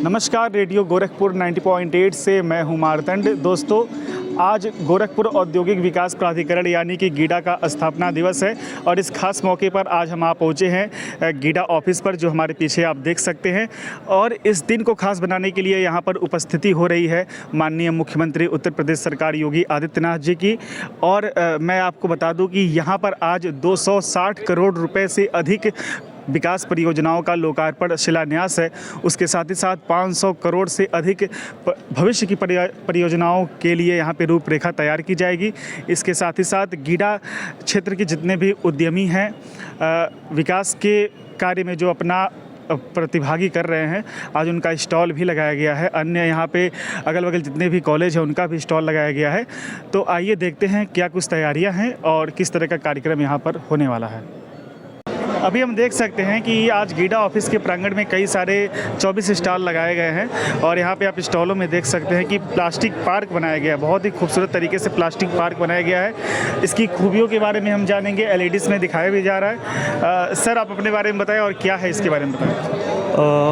नमस्कार, रेडियो गोरखपुर 90.8 से मैं हूं मारतंड। दोस्तों, आज गोरखपुर औद्योगिक विकास प्राधिकरण यानी कि गीडा का स्थापना दिवस है और इस खास मौके पर आज हम पहुंचे हैं गीडा ऑफिस पर, जो हमारे पीछे आप देख सकते हैं। और इस दिन को खास बनाने के लिए यहां पर उपस्थिति हो रही है माननीय मुख्यमंत्री उत्तर प्रदेश सरकार योगी आदित्यनाथ जी की। और मैं आपको बता दूं कि यहां पर आज 260 करोड़ रुपए से अधिक विकास परियोजनाओं का लोकार्पण शिलान्यास है। उसके साथ ही साथ 500 करोड़ से अधिक भविष्य की परियोजनाओं के लिए यहाँ पे रूपरेखा तैयार की जाएगी। इसके साथ ही साथ गीडा क्षेत्र के जितने भी उद्यमी हैं, विकास के कार्य में जो अपना प्रतिभागी कर रहे हैं, आज उनका स्टॉल भी लगाया गया है। अन्य यहाँ पे अगल बगल जितने भी कॉलेज हैं उनका भी स्टॉल लगाया गया है। तो आइए देखते हैं क्या कुछ तैयारियाँ हैं और किस तरह का कार्यक्रम यहाँ पर होने वाला है। अभी हम देख सकते हैं कि आज गीडा ऑफिस के प्रांगण में कई सारे 24 स्टॉल लगाए गए हैं और यहाँ पे आप स्टॉलों में देख सकते हैं कि प्लास्टिक पार्क बनाया गया है। बहुत ही खूबसूरत तरीके से प्लास्टिक पार्क बनाया गया है। इसकी खूबियों के बारे में हम जानेंगे। LEDs में दिखाया भी जा रहा है। सर, आप अपने बारे में बताएं और क्या है इसके बारे में बताएं।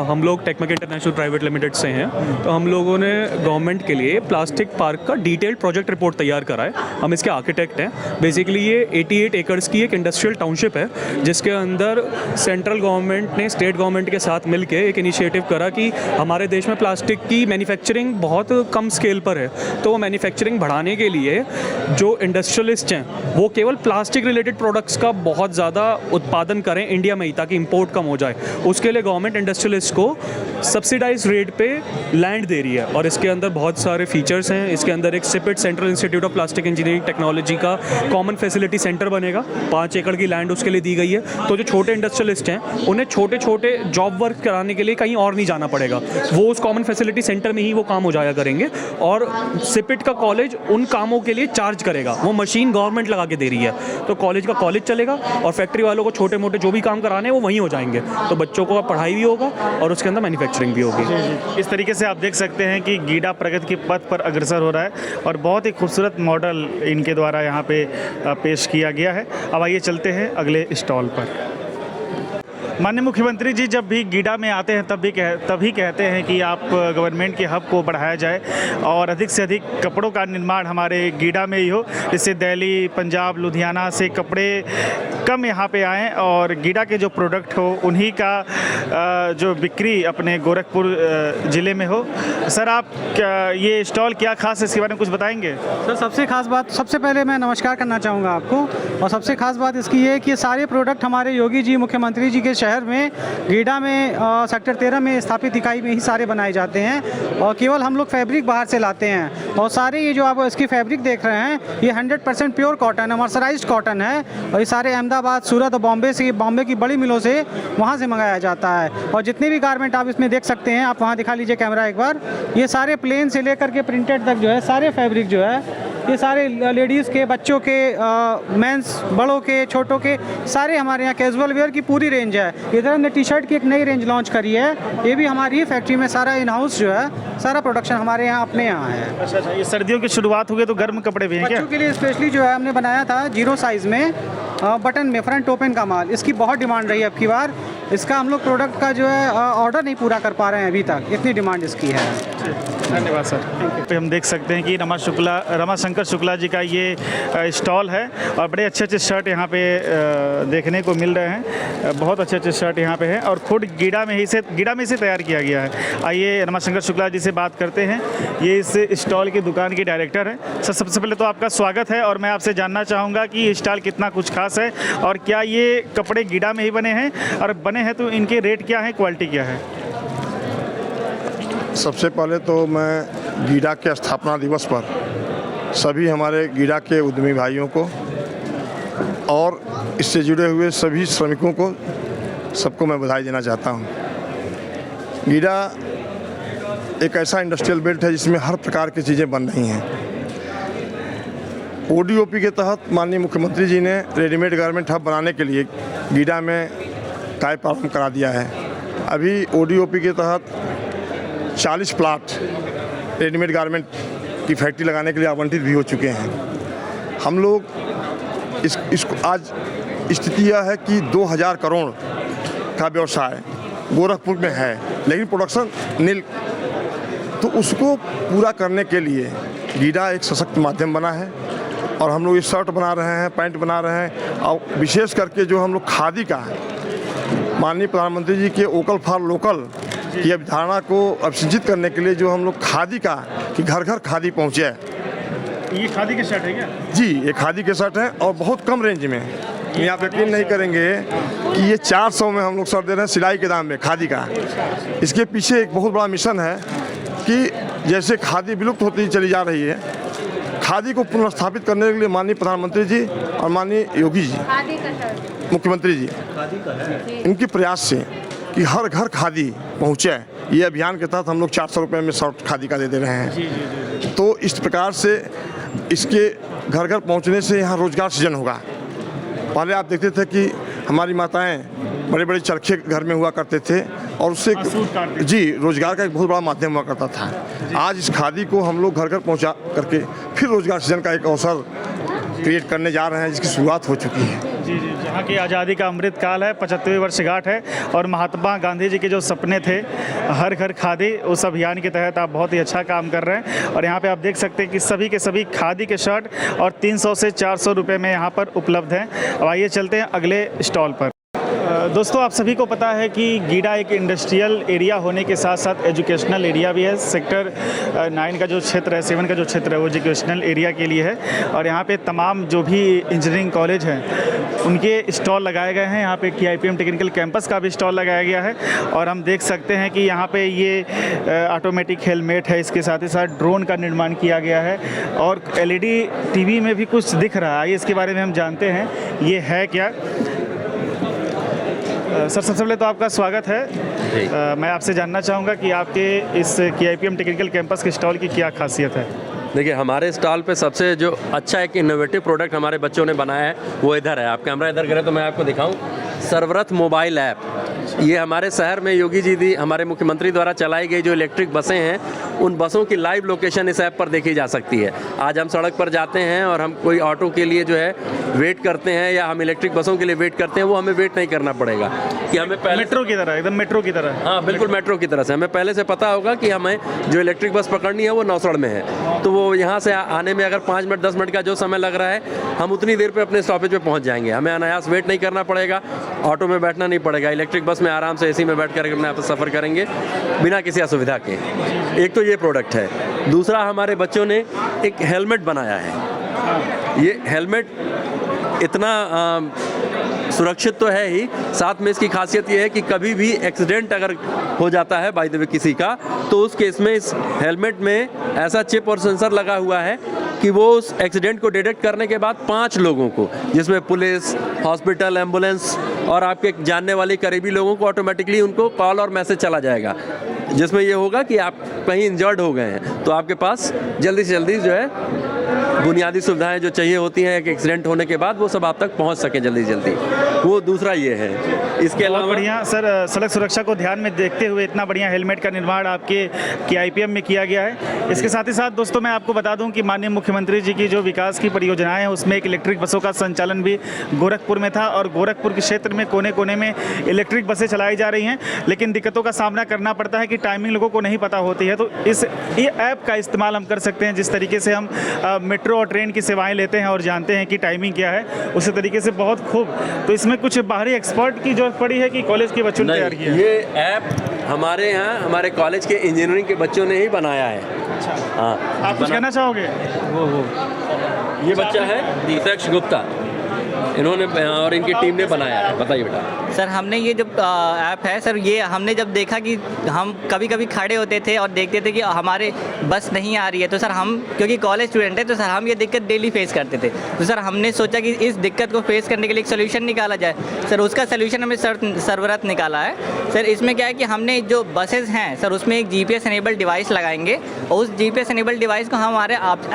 हम लोग टेक्मेक इंटरनेशनल प्राइवेट लिमिटेड से हैं। तो हम लोगों ने गवर्नमेंट के लिए प्लास्टिक पार्क का डिटेल्ड प्रोजेक्ट रिपोर्ट तैयार करा है। हम इसके आर्किटेक्ट हैं। बेसिकली ये 88 एकड़्स की एक इंडस्ट्रियल टाउनशिप है, जिसके अंदर सेंट्रल गवर्नमेंट ने स्टेट गवर्नमेंट के साथ मिलकर एक इनिशिएटिव करा कि हमारे देश में प्लास्टिक की मैन्युफैक्चरिंग बहुत कम स्केल पर है। तो वो मैन्युफैक्चरिंग बढ़ाने के लिए जो इंडस्ट्रियलिस्ट हैं वो केवल प्लास्टिक रिलेटेड प्रोडक्ट्स का बहुत ज़्यादा उत्पादन करें इंडिया में ही, ताकि इंपोर्ट कम हो जाए। उसके लिए गवर्नमेंट इंडस्ट्रियलिस्ट को सब्सिडाइज रेट पे लैंड दे रही है और इसके अंदर बहुत सारे फीचर्स हैं। इसके अंदर एक CIPET central institute of plastic engineering technology का कॉमन फैसिलिटी सेंटर बनेगा। 5 एकड़ की लैंड उसके लिए दी गई है। तो जो छोटे इंडस्ट्रियलिस्ट हैं उन्हें छोटे छोटे जॉब वर्क कराने के लिए कहीं और नहीं जाना पड़ेगा। वो उस कॉमन फैसिलिटी सेंटर में ही वो काम हो जाया करेंगे और सिपिट का कॉलेज उन कामों के लिए चार्ज करेगा। वो मशीन गवर्नमेंट लगा के दे रही है, तो कॉलेज का कॉलेज चलेगा और फैक्ट्री वालों को छोटे मोटे जो भी काम कराने हैं वो वहीं हो जाएंगे। तो बच्चों को पढ़ाई भी होगा और उसके अंदर मैन्युफैक्चरिंग भी होगी। इस तरीके से आप देख सकते हैं कि गीडा प्रगति के पथ पर अग्रसर हो रहा है और बहुत ही खूबसूरत मॉडल इनके द्वारा यहाँ पे पेश किया गया है। अब आइए चलते हैं अगले स्टॉल पर। माननीय मुख्यमंत्री जी जब भी गीडा में आते हैं तभी कहते हैं कि आप गवर्नमेंट के हब को बढ़ाया जाए और अधिक से अधिक कपड़ों का निर्माण हमारे गीडा में ही हो, जिससे दिल्ली, पंजाब, लुधियाना से कपड़े कम यहाँ पे आएँ और गीडा के जो प्रोडक्ट हो उन्हीं का जो बिक्री अपने गोरखपुर ज़िले में हो। सर, आप ये स्टॉल क्या खास है, इसके बारे में कुछ बताएंगे? सर, सबसे खास बात, सबसे पहले मैं नमस्कार करना चाहूँगा आपको। और सबसे खास बात इसकी है कि ये सारे प्रोडक्ट हमारे योगी जी मुख्यमंत्री जी के शहर में गीडा में सेक्टर 13 में स्थापित इकाई में ही सारे बनाए जाते हैं और केवल हम लोग फैब्रिक बाहर से लाते हैं। और सारे ये जो आप इसकी फैब्रिक देख रहे हैं ये 100% प्योर कॉटन है, मर्सराइज्ड कॉटन है। और ये सारे अहमदाबाद, सूरत और बॉम्बे की बड़ी मिलों से वहाँ से मंगाया जाता है। और जितने भी गारमेंट आप इसमें देख सकते हैं, आप वहाँ दिखा लीजिए कैमरा एक बार, ये सारे प्लेन से लेकर के प्रिंटेड तक जो है सारे फैब्रिक जो है ये सारे लेडीज़ के, बच्चों के, मेंस, बड़ों के, छोटों के, सारे हमारे यहाँ कैजुअल वेयर की पूरी रेंज है। इधर हमने टी-शर्ट की एक नई रेंज लॉन्च करी है, ये भी हमारी ही फैक्ट्री में सारा इन हाउस जो है सारा प्रोडक्शन हमारे यहाँ अपने यहाँ है। अच्छा, ये सर्दियों की शुरुआत हो गई तो गर्म कपड़े भी हैं क्या? बच्चों के लिए स्पेशली जो है हमने बनाया था 0 साइज़ में बटन में फ्रंट ओपन का माल। इसकी बहुत डिमांड रही है अब की बार। इसका हम लोग प्रोडक्ट का जो है ऑर्डर नहीं पूरा कर पा रहे हैं अभी तक, इतनी डिमांड इसकी है। धन्यवाद सर। पे हम देख सकते हैं कि रमाशंकर शुक्ला जी का ये स्टॉल है और बड़े अच्छे शर्ट यहाँ पे देखने को मिल रहे हैं। बहुत अच्छे शर्ट यहाँ पे हैं और खुद गीडा में से तैयार किया गया है। आइए रमाशंकर शुक्ला जी से बात करते हैं। ये इस स्टॉल की दुकान के डायरेक्टर हैं। सर, सबसे पहले तो आपका स्वागत है और मैं आपसे जानना चाहूँगा कि ये स्टॉल कितना कुछ खास है और क्या ये कपड़े गीडा में ही बने हैं, और बने हैं तो इनके रेट क्या है, क्वालिटी क्या है? सबसे पहले तो मैं गीडा के स्थापना दिवस पर सभी हमारे गीडा के उद्यमी भाइयों को और इससे जुड़े हुए सभी श्रमिकों को सबको मैं बधाई देना चाहता हूँ। गीडा एक ऐसा इंडस्ट्रियल बेल्ट है जिसमें हर प्रकार की चीज़ें बन रही हैं। ODOP के तहत माननीय मुख्यमंत्री जी ने रेडीमेड गारमेंट हब बनाने के लिए गीडा में कार्य प्रारंभ करा दिया है। अभी ODOP के तहत 40 प्लाट रेडीमेड गारमेंट की फैक्ट्री लगाने के लिए आवंटित भी हो चुके हैं। हम लोग इसको आज स्थिति यह है कि 2000 करोड़ का व्यवसाय गोरखपुर में है, लेकिन प्रोडक्शन नील। तो उसको पूरा करने के लिए गीडा एक सशक्त माध्यम बना है और हम लोग ये शर्ट बना रहे हैं, पैंट बना रहे हैं। और विशेष करके जो हम लोग खादी का माननीय प्रधानमंत्री जी के वोकल फॉर लोकल की अवधारणा को अभिसिंचित करने के लिए जो हम लोग खादी का कि घर घर खादी पहुँचे। ये खादी के शर्ट है क्या? जी, ये खादी के शर्ट हैं और बहुत कम रेंज में। ये आप यकीन नहीं करेंगे कि ये 400 में हम लोग शर्ट दे रहे हैं सिलाई के दाम में खादी का। इसके पीछे एक बहुत बड़ा मिशन है कि जैसे खादी विलुप्त होती चली जा रही है, खादी को पुनर्स्थापित करने के लिए माननीय प्रधानमंत्री जी और माननीय योगी जी मुख्यमंत्री जी इनके प्रयास से कि हर घर खादी पहुँचे, ये अभियान के तहत हम लोग 400 रुपये में शर्ट खादी का दे रहे हैं। तो इस प्रकार से इसके घर घर पहुँचने से यहाँ रोजगार सृजन होगा। पहले आप देखते थे कि हमारी माताएं बड़े बड़े चरखे घर में हुआ करते थे और उससे जी रोजगार का एक बहुत बड़ा माध्यम हुआ करता था। आज इस खादी को हम लोग घर घर पहुंचा करके फिर रोजगार सृजन का एक अवसर क्रिएट करने जा रहे हैं, जिसकी शुरुआत हो चुकी है। जी जी, जहाँ की आज़ादी का अमृत काल है, 75वीं वर्षगांठ है और महात्मा गांधी जी के जो सपने थे हर घर खादी, उस अभियान के तहत आप बहुत ही अच्छा काम कर रहे हैं। और यहाँ पे आप देख सकते हैं कि सभी के सभी खादी के शर्ट और 300 से 400 रुपये में यहाँ पर उपलब्ध हैं। अब आइए चलते हैं अगले स्टॉल पर। दोस्तों, आप सभी को पता है कि गीडा एक इंडस्ट्रियल एरिया होने के साथ साथ एजुकेशनल एरिया भी है। सेक्टर 9 का जो क्षेत्र है, 7 का जो क्षेत्र है वो एजुकेशनल एरिया के लिए है। और यहाँ पे तमाम जो भी इंजीनियरिंग कॉलेज हैं उनके स्टॉल लगाए गए हैं। यहाँ पे KIPM टेक्निकल कैंपस का भी स्टॉल लगाया गया है और हम देख सकते हैं कि यहाँ पे ये ऑटोमेटिक हेलमेट है, इसके साथ ही साथ ड्रोन का निर्माण किया गया है और LED TV में भी कुछ दिख रहा है। इसके बारे में हम जानते हैं ये है क्या। सर, सबसे पहले तो आपका स्वागत है। मैं आपसे जानना चाहूँगा कि आपके इस KIPM टेक्निकल कैंपस के स्टॉल की क्या खासियत है? देखिए, हमारे स्टॉल पे सबसे जो अच्छा एक इनोवेटिव प्रोडक्ट हमारे बच्चों ने बनाया है वो इधर है। आप कैमरा इधर करें तो मैं आपको दिखाऊं। सर्वरथ मोबाइल ऐप, ये हमारे शहर में योगी जी हमारे मुख्यमंत्री द्वारा चलाई गई जो इलेक्ट्रिक बसें हैं, उन बसों की लाइव लोकेशन इस ऐप पर देखी जा सकती है। आज हम सड़क पर जाते हैं और हम कोई ऑटो के लिए जो है वेट करते हैं या हम इलेक्ट्रिक बसों के लिए वेट करते हैं, वो हमें वेट नहीं करना पड़ेगा कि हमें पहले मेट्रो की तरह, एकदम मेट्रो की तरह। हाँ, बिल्कुल मेट्रो की तरह से हमें पहले से पता होगा कि हमें जो इलेक्ट्रिक बस पकड़नी है वो नौसड़ में है, तो वो यहाँ से आने में अगर 5 मिनट 10 मिनट का जो समय लग रहा है, हम उतनी देर पे अपने स्टॉपेज पे पहुँच जाएंगे। हमें अनायास वेट नहीं करना पड़ेगा, ऑटो में बैठना नहीं पड़ेगा। इलेक्ट्रिक बस में आराम से AC में बैठ कर अपने आप सफ़र करेंगे बिना किसी असुविधा के। एक तो ये प्रोडक्ट है। दूसरा, हमारे बच्चों ने एक हेलमेट बनाया है। ये हेलमेट इतना सुरक्षित तो है ही, साथ में इसकी खासियत ये है कि कभी भी एक्सीडेंट अगर हो जाता है बाय द वे किसी का, तो उस केस में इस हेलमेट में ऐसा चिप और सेंसर लगा हुआ है कि वो उस एक्सीडेंट को डिटेक्ट करने के बाद 5 लोगों को, जिसमें पुलिस, हॉस्पिटल, एम्बुलेंस और आपके जानने वाले करीबी लोगों को ऑटोमेटिकली उनको कॉल और मैसेज चला जाएगा, जिसमें ये होगा कि आप कहीं इंजर्ड हो गए हैं तो आपके पास जल्दी से जल्दी जो है बुनियादी सुविधाएं जो चाहिए होती हैं एक एक्सीडेंट होने के बाद, वो सब आप तक पहुंच सके जल्दी जल्दी। वो दूसरा ये है। इसके अलावा बढ़िया सर, सड़क सुरक्षा को ध्यान में देखते हुए इतना बढ़िया हेलमेट का निर्माण आपके KIPM में किया गया है। इसके साथ ही साथ दोस्तों मैं आपको बता दूं कि माननीय मुख्यमंत्री जी की जो विकास की परियोजनाएं हैं उसमें एक इलेक्ट्रिक बसों का संचालन भी गोरखपुर में था और गोरखपुर के क्षेत्र में कोने कोने में इलेक्ट्रिक बसें चलाई जा रही हैं, लेकिन दिक्कतों का सामना करना पड़ता है कि टाइमिंग लोगों को नहीं पता होती है। तो ये ऐप का इस्तेमाल हम कर सकते हैं। जिस तरीके से हम मेट्रो और ट्रेन की सेवाएं लेते हैं और जानते हैं कि टाइमिंग क्या है, उसी तरीके से बहुत खूब। तो इसमें कुछ बाहरी एक्सपर्ट की जरूरत पड़ी है कि कॉलेज के बच्चों ने तैयार किया? ये ऐप हमारे यहाँ हमारे कॉलेज के इंजीनियरिंग के बच्चों ने ही बनाया है। अच्छा, हाँ, आप कुछ कहना चाहोगे? ये बच्चा है दीपेश गुप्ता, इन्होंने और इनकी टीम ने बनाया है। बताइए बेटा। सर, हमने ये जो ऐप है सर, ये हमने जब देखा कि हम कभी कभी खड़े होते थे और देखते थे कि हमारे बस नहीं आ रही है, तो सर हम क्योंकि कॉलेज स्टूडेंट है तो सर हम ये दिक्कत डेली फेस करते थे। तो सर हमने सोचा कि इस दिक्कत को फेस करने के लिए एक सोल्यूशन निकाला जाए। सर उसका सोल्यूशन हमें सर्वरथ निकाला है। सर इसमें क्या है कि हमने जो बसेज हैं सर उसमें एक GPS एनेबल डिवाइस लगाएंगे और उस GPS एनेबल डिवाइस को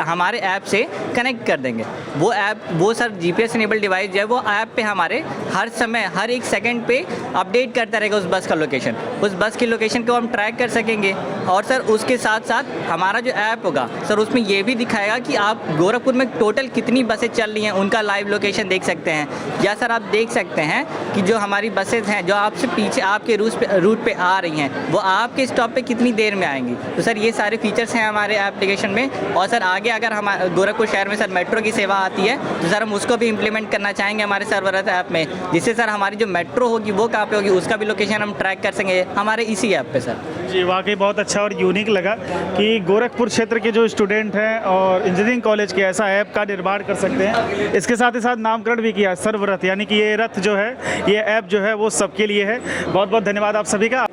हमारे ऐप से कनेक्ट कर देंगे। वो sir GPS enable device device जो है वो ऐप पे हमारे हर समय हर एक सेकंड पे अपडेट करता रहेगा उस बस का लोकेशन। उस बस की लोकेशन को हम ट्रैक कर सकेंगे। और सर उसके साथ साथ हमारा जो ऐप होगा सर उसमें ये भी दिखाएगा कि आप गोरखपुर में टोटल कितनी बसें चल रही हैं, उनका लाइव लोकेशन देख सकते हैं। या सर आप देख सकते हैं कि जो हमारी बसेज हैं जो आपसे पीछे आपके रूट पे आ रही हैं वो आपके स्टॉप पे कितनी देर में आएंगी। तो सर ये सारे फीचर्स हैं हमारे एप्लीकेशन में। और सर आगे अगर हमारे गोरखपुर शहर में सर मेट्रो की सेवा आती है तो सर हम उसको भी इम्प्लीमेंट करना चाहेंगे हमारे सर्वरत ऐप में, जिससे सर हमारी जो मेट्रो होगी वो कहाँ पे होगी उसका भी लोकेशन हम ट्रैक कर सकेंगे हमारे इसी ऐप पे। सर जी वाकई बहुत अच्छा और यूनिक लगा कि गोरखपुर क्षेत्र के जो स्टूडेंट हैं और इंजीनियरिंग कॉलेज के ऐसा ऐप का निर्माण कर सकते हैं। इसके साथ ही साथ नामकरण भी किया सर्वरथ, यानी कि ये रथ जो है ये ऐप जो है वो सबके लिए है। बहुत बहुत धन्यवाद आप सभी का।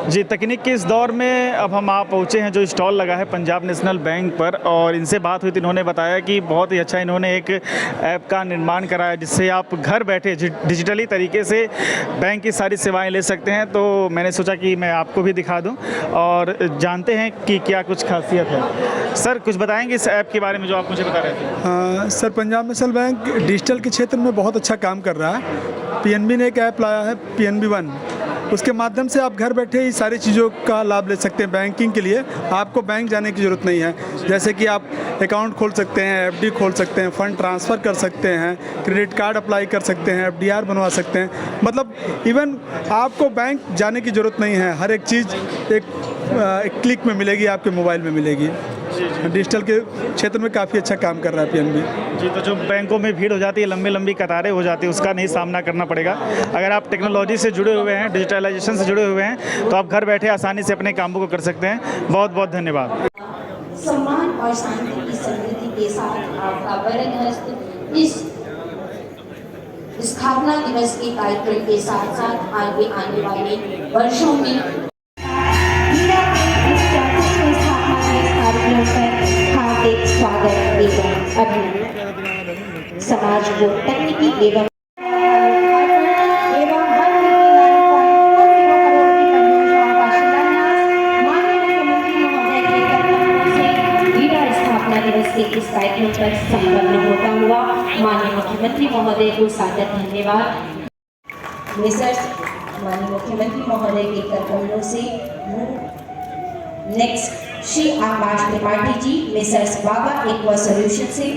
जी तकनीक के इस दौर में अब हम आप पहुँचे हैं जो स्टॉल लगा है पंजाब नेशनल बैंक पर, और इनसे बात हुई तो इन्होंने बताया कि बहुत ही अच्छा इन्होंने एक ऐप का निर्माण कराया जिससे आप घर बैठे डिजिटली तरीके से बैंक की सारी सेवाएं ले सकते हैं। तो मैंने सोचा कि मैं आपको भी दिखा दूं और जानते हैं कि क्या कुछ खासियत है। सर कुछ बताएंगे इस ऐप के बारे में जो आप मुझे बता रहे थे। Sir Punjab national bank digital के क्षेत्र में बहुत अच्छा काम कर रहा है। पीएनबी ने एक ऐप लाया है PNB One, उसके माध्यम से आप घर बैठे ही सारी चीज़ों का लाभ ले सकते हैं। बैंकिंग के लिए आपको बैंक जाने की ज़रूरत नहीं है। जैसे कि आप अकाउंट खोल सकते हैं, FD खोल सकते हैं, फ़ंड ट्रांसफ़र कर सकते हैं, क्रेडिट कार्ड अप्लाई कर सकते हैं, FDR बनवा सकते हैं। मतलब इवन आपको बैंक जाने की ज़रूरत नहीं है। हर एक चीज़ एक क्लिक में मिलेगी, आपके मोबाइल में मिलेगी। डिजिटल के क्षेत्र में काफ़ी अच्छा काम कर रहा है PNB। जी तो जो बैंकों में भीड़ हो जाती है, लंबी लंबी कतारें हो जाती है, उसका नहीं सामना करना पड़ेगा। अगर आप टेक्नोलॉजी से जुड़े हुए हैं, डिजिटलाइजेशन से जुड़े हुए हैं तो आप घर बैठे आसानी से अपने कामों को कर सकते हैं। बहुत बहुत धन्यवाद। सम्मान और शांति की समृद्धि के साथ आपका वरद हस्त इस स्थापना दिवस के कार्यक्रम के साथ साथ आगे आने वाले वर्षों में हार्दिक स्वागत एवं अभिनंदन। समाज को तकनीकी एवं इस कार्यक्रम पर संपन्न होता हुआ माननीय मुख्यमंत्री महोदय को सादर धन्यवाद। मिसेस माननीय मुख्यमंत्री महोदय के कर्तव्यों से नेक्स्ट श्री आकाश त्रिपाठी जी मिसेस बाबा एक्वा सॉल्यूशन से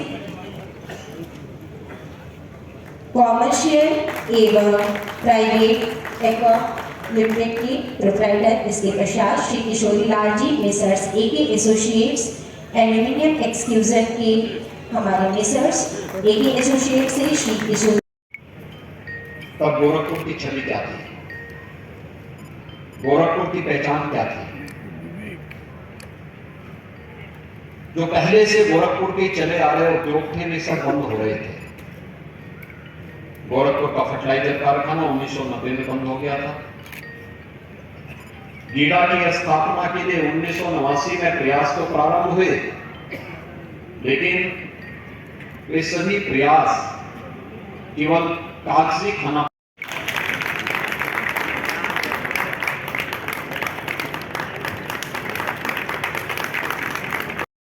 कॉमर्शियल एवं प्राइवेट एक्वा लिमिटेड के प्रोप्राइटर इसके पश्चात Shri Kishori Lal ji Mrs AK associates aluminium एक्सक्यूजर के हमारे मिसेस AK एसोसिएट से श्री किशोर। तब गोरखपुर की छवि क्या थी, गोरखपुर की पहचान क्या थी। जो पहले से गोरखपुर के चले आ रहे उद्योग थे वे सब बंद हो रहे थे। गोरखपुर का फर्टिलाइजर कारखाना 1990 में बंद हो गया था। गीडा की स्थापना के लिए 1989 में प्रयास तो प्रारंभ हुए, लेकिन वे सभी प्रयास केवल कागजी खाना